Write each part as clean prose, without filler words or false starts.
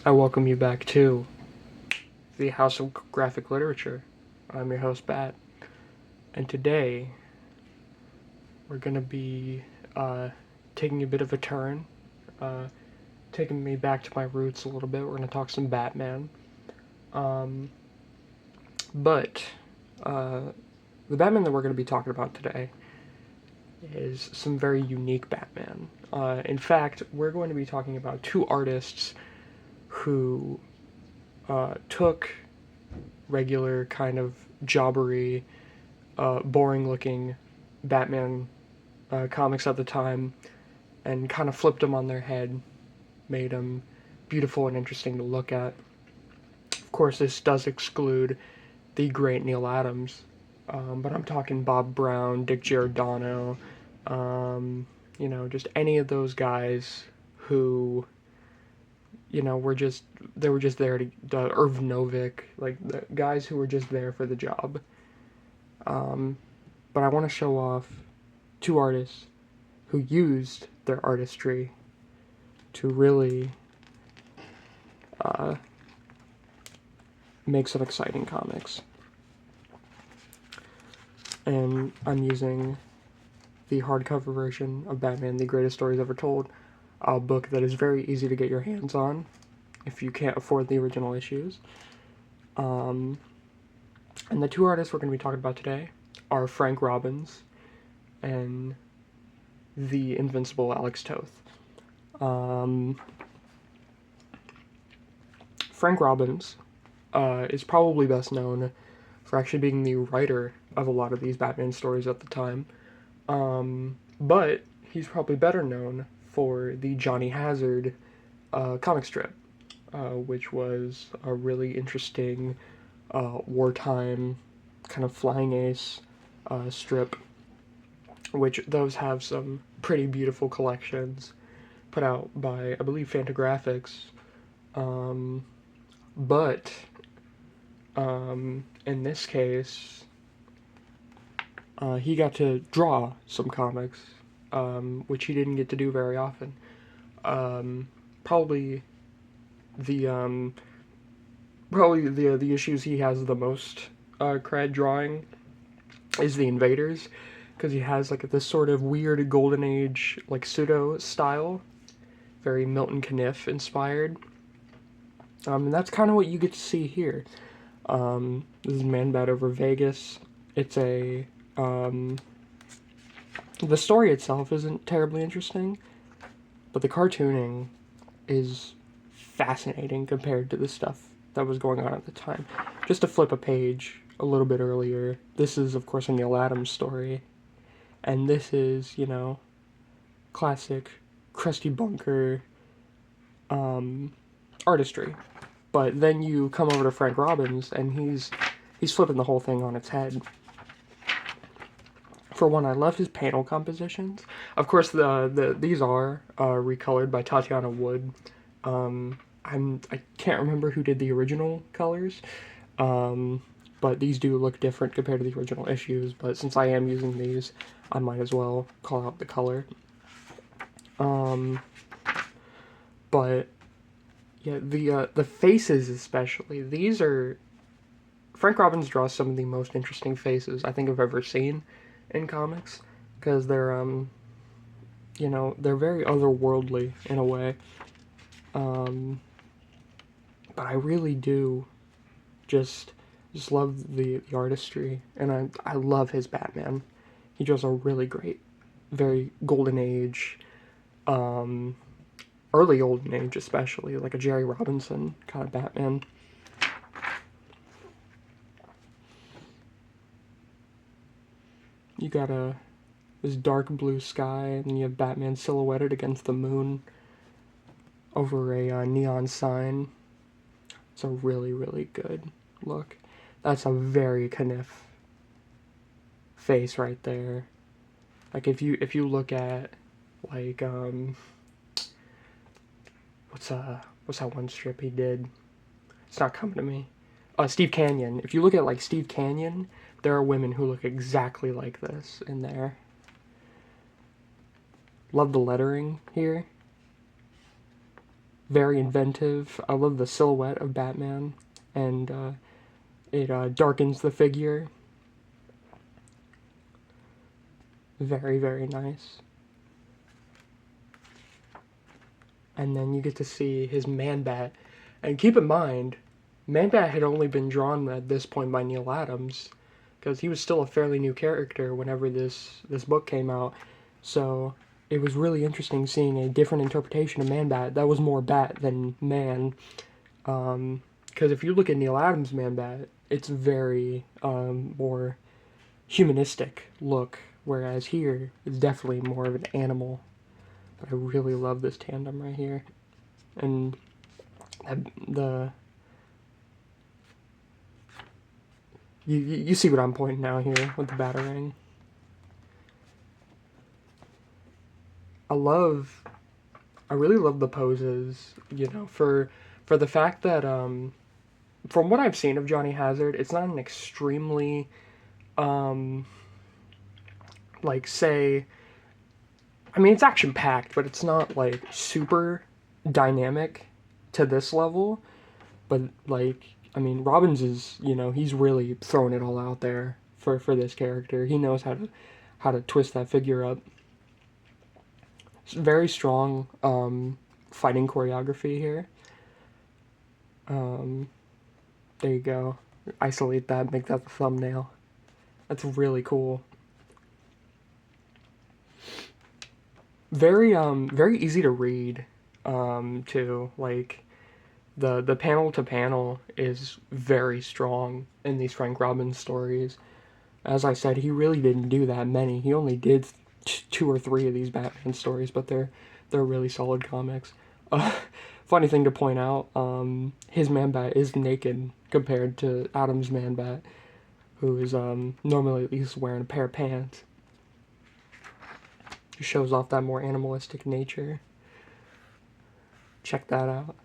I welcome you back to the House of Graphic Literature. I'm your host, Bat, and today we're going to be taking a bit of a turn, uh, taking me back to my roots a little bit. We're going to talk some Batman. Um, but the Batman that we're going to be talking about today is some very unique Batman. In fact, we're going to be talking about two artists who took regular kind of jobbery, boring looking Batman comics at the time and kind of flipped them on their head, made them beautiful and interesting to look at. Of course, this does exclude the great Neil Adams, but I'm talking Bob Brown, Dick Giordano, just any of those guys who, they were just there to, Irv Novick, like the guys who were just there for the job. But I want to show off two artists who used their artistry to really uh, make some exciting comics. And I'm using the hardcover version of Batman, The Greatest Stories Ever Told, a book that is very easy to get your hands on if you can't afford the original issues. And the two artists we're going to be talking about today are Frank Robbins and the invincible Alex Toth. Frank Robbins is probably best known for actually being the writer of a lot of these Batman stories at the time. But he's probably better known for the Johnny Hazard comic strip, which was a really interesting wartime kind of flying ace strip, which those have some pretty beautiful collections put out by, I believe, Fantagraphics. But in this case, he got to draw some comics, which he didn't get to do very often. Probably the the issues he has the most cred drawing is the Invaders, because he has like this sort of weird golden age like pseudo style, very Milton Caniff inspired. And that's kind of what you get to see here. This is Man Bat Over Vegas. It's a the story itself isn't terribly interesting, but the cartooning is fascinating compared to the stuff that was going on at the time. Just to flip a page a little bit earlier, this is, of course, a Neil Adams story, and this is, classic Krusty Bunker artistry. But then you come over to Frank Robbins, and he's flipping the whole thing on its head. For one, I love his panel compositions. Of course, these are recolored by Tatiana Wood. I can't remember who did the original colors, but these do look different compared to the original issues. But since I am using these, I might as well call out the color. But yeah, the faces especially. These are Frank Robbins draws some of the most interesting faces I think I've ever seen in comics, because they're they're very otherworldly in a way. But I really do just love the artistry, and I love his Batman. He draws a really great, very golden age, early golden age especially, like a Jerry Robinson kind of Batman. You got this dark blue sky, and you have Batman silhouetted against the moon over a neon sign. It's a really, really good look. That's a very Kniff face right there. Like if you look at like what's that one strip he did? It's not coming to me. Steve Canyon. If you look at like Steve Canyon, there are women who look exactly like this in there. Love the lettering here. very inventive. I love the silhouette of Batman, and it darkens the figure. Very, very nice. And then you get to see his Man-Bat. And keep in mind, Man-Bat had only been drawn at this point by Neil Adams, because he was still a fairly new character whenever this book came out. So it was really interesting seeing a different interpretation of Man-Bat that was more bat than man. Because if you look at Neil Adams' Man-Bat, it's very more humanistic look, whereas here it's definitely more of an animal. But I really love this tandem right here. And you see what I'm pointing out here with the Batarang. I really love the poses, you know, for the fact that from what I've seen of Johnny Hazard, it's not an extremely like, say, I mean, it's action packed, but it's not like super dynamic to this level. But like, I mean, Robbins is, you know, he's really throwing it all out there for this character. He knows how to twist that figure up. It's very strong fighting choreography here. There you go. Isolate that, make that the thumbnail. That's really cool. Very easy to read, too. Like, the panel to panel is very strong in these Frank Robbins stories. As I said, he really didn't do that many. He only did 2 or 3 of these Batman stories, but they're really solid comics. Funny thing to point out, his Man-Bat is naked compared to Adam's Man-Bat, who is normally at least wearing a pair of pants. It shows off that more animalistic nature. Check that out.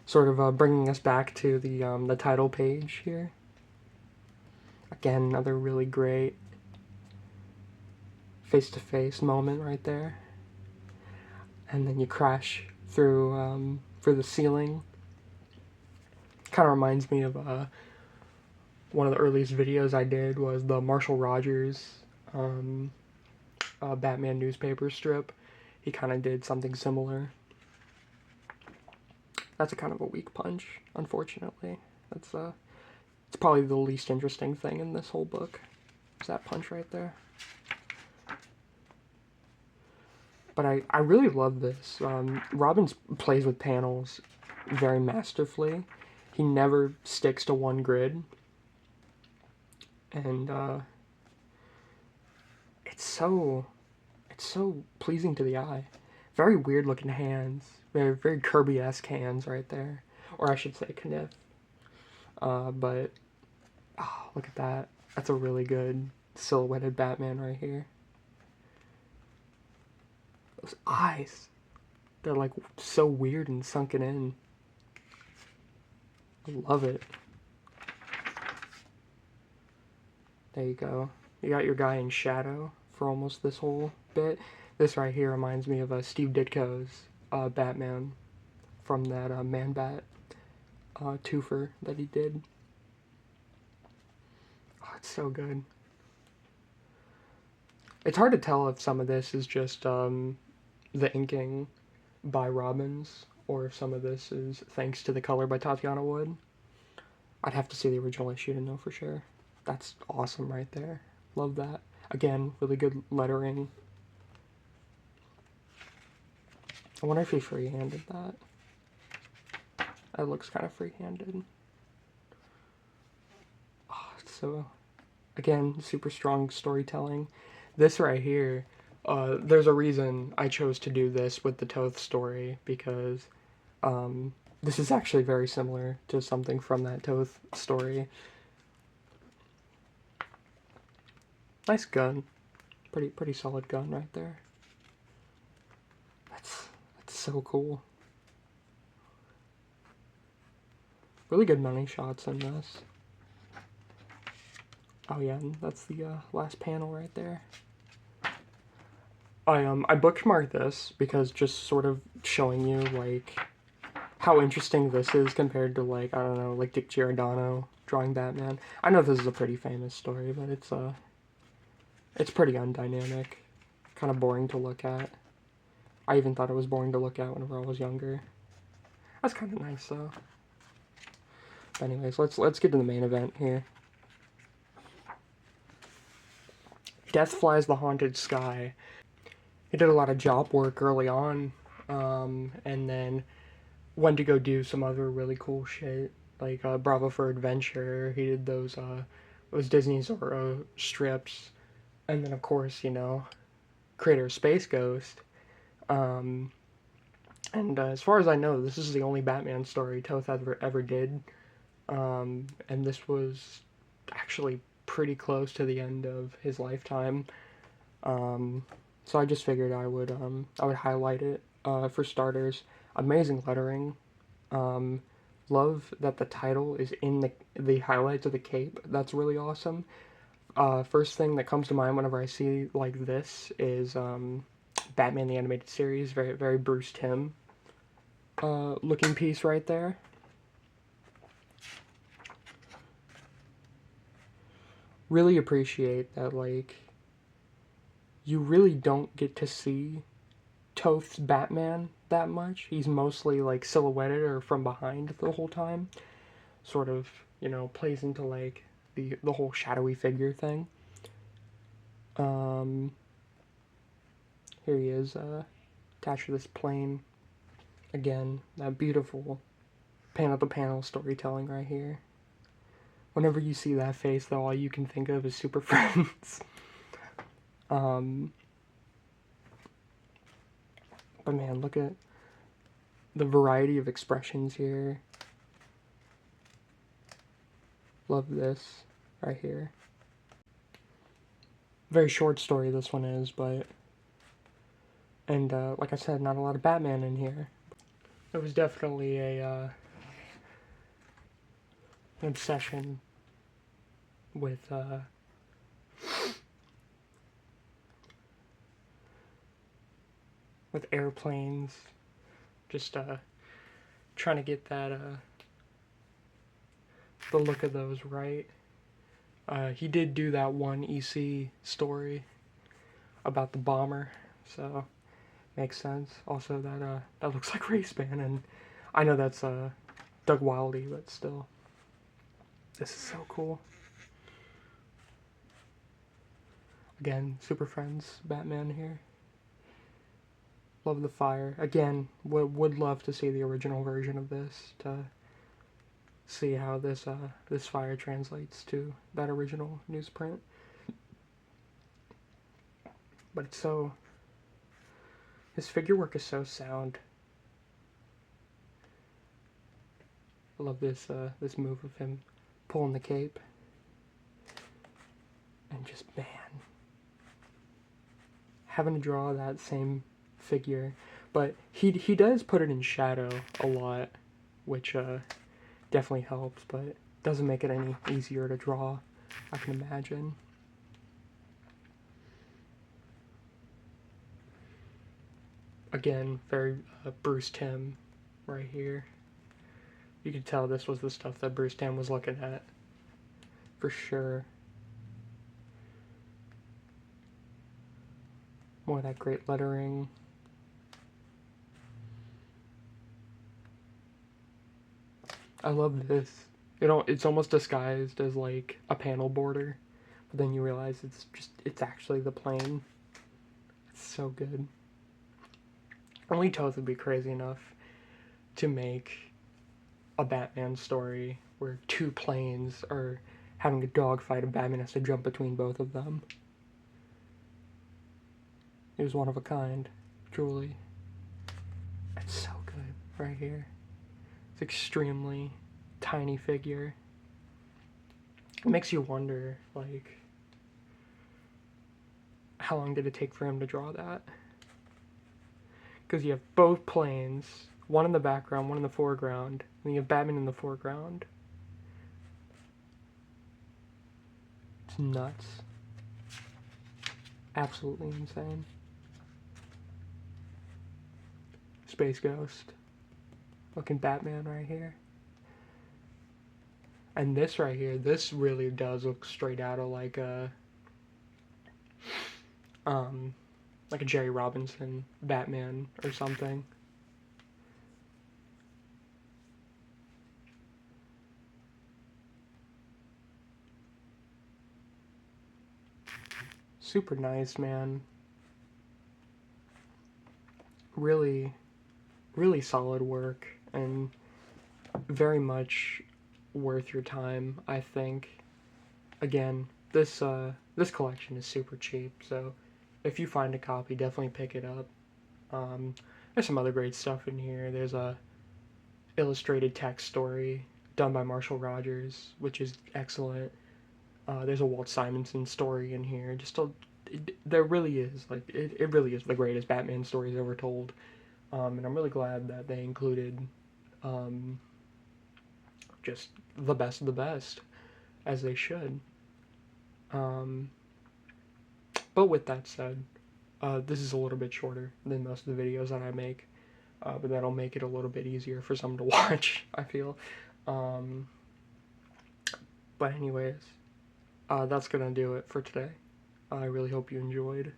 Sort of bringing us back to the title page here. Again, another really great face-to-face moment right there. And then you crash through the ceiling. Kind of reminds me of one of the earliest videos I did was the Marshall Rogers Batman newspaper strip. He kind of did something similar. That's a kind of a weak punch, unfortunately. It's probably the least interesting thing in this whole book. Is that punch right there. But I really love this. Robbins plays with panels very masterfully. He never sticks to one grid. And it's so pleasing to the eye. Very weird looking hands. Very Kirby-esque hands right there. Or I should say Kniff. But oh, look at that. That's a really good silhouetted Batman right here. Those eyes. They're like so weird and sunken in. I love it. There you go. You got your guy in shadow for almost this whole bit. This right here reminds me of Steve Ditko's Batman from that Man-Bat twofer that he did. Oh, it's so good. It's hard to tell if some of this is just the inking by Robbins or if some of this is thanks to the color by Tatiana Wood. I'd have to see the original issue to know for sure. That's awesome right there. Love that. Again, really good lettering. I wonder if he free-handed that. That looks kind of free-handed. Oh, so, again, super strong storytelling. This right here, there's a reason I chose to do this with the Toth story, because this is actually very similar to something from that Toth story. Nice gun. Pretty solid gun right there. That's so cool. Really good money shots in this. Oh yeah, and that's the last panel right there. I bookmarked this because just sort of showing you like how interesting this is compared to like I don't know like Dick Giordano drawing Batman. I know this is a pretty famous story, but it's pretty undynamic, kind of boring to look at. I even thought it was boring to look at whenever I was younger. That's kind of nice though. But anyways, let's get to the main event here. Death Flies the Haunted Sky. He did a lot of job work early on, and then went to go do some other really cool shit, like Bravo for Adventure. He did those Disney Zorro strips, and then of course, you know, creator of Space Ghost. Um, and as far as I know, this is the only Batman story Toth ever did, and this was actually pretty close to the end of his lifetime. So I just figured I would highlight it. For starters, amazing lettering. Love that the title is in the highlights of the cape. That's really awesome. First thing that comes to mind whenever I see like this is Batman the Animated Series. Very very Bruce Timm looking piece right there. Really appreciate that, like, you really don't get to see Toth's Batman that much. He's mostly like silhouetted or from behind the whole time. Sort of, you know, plays into like the whole shadowy figure thing. Here he is, attached to this plane. Again, that beautiful panel to panel storytelling right here. Whenever you see that face, though, all you can think of is Super Friends. But man, look at the variety of expressions here. Love this right here. Very short story this one is, but and like I said, not a lot of Batman in here. It was definitely an obsession with airplanes, just trying to get that the look of those right. He did do that one EC story about the bomber, so makes sense. Also, that looks like Raceban, and I know that's Doug Wildey, but still, this is so cool. Again, Super Friends Batman here. Love the fire. Again, would love to see the original version of this to see how this this fire translates to that original newsprint. But it's so, his figure work is so sound. I love this this move of him pulling the cape, and just man, having to draw that same figure, but he does put it in shadow a lot, which definitely helps, but doesn't make it any easier to draw, I can imagine. Again, very Bruce Timm right here. You could tell this was the stuff that Bruce Timm was looking at, for sure. More of that great lettering. I love this. You know, it's almost disguised as like a panel border, but then you realize it's actually the plane. It's so good. Only Toth would be crazy enough to make a Batman story where two planes are having a dogfight and Batman has to jump between both of them. It was one of a kind, truly. It's so good right here. It's extremely tiny figure. It makes you wonder, like, how long did it take for him to draw that? Because you have both planes, one in the background, one in the foreground, and you have Batman in the foreground. It's nuts. Absolutely insane. Space Ghost. Looking Batman right here. And this right here, this really does look straight out of like a Jerry Robinson Batman or something. Super nice, man. Really, really solid work, and very much worth your time, I think. Again, this collection is super cheap, so if you find a copy, definitely pick it up. There's some other great stuff in here. There's a illustrated text story done by Marshall Rogers, which is excellent. There's a Walt Simonson story in here. There really is it really is the greatest Batman stories ever told, and I'm really glad that they included um, just the best of the best, as they should. Um, but with that said, this is a little bit shorter than most of the videos that I make, but that'll make it a little bit easier for someone to watch, I feel. Um, but anyways, that's gonna do it for today. I really hope you enjoyed.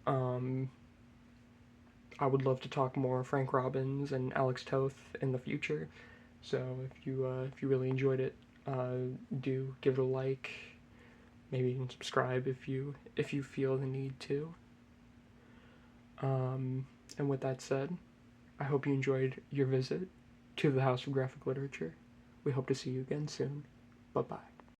Um, I would love to talk more Frank Robbins and Alex Toth in the future. So if you really enjoyed it, do give it a like. Maybe even subscribe if you feel the need to. And with that said, I hope you enjoyed your visit to the House of Graphic Literature. We hope to see you again soon. Bye bye.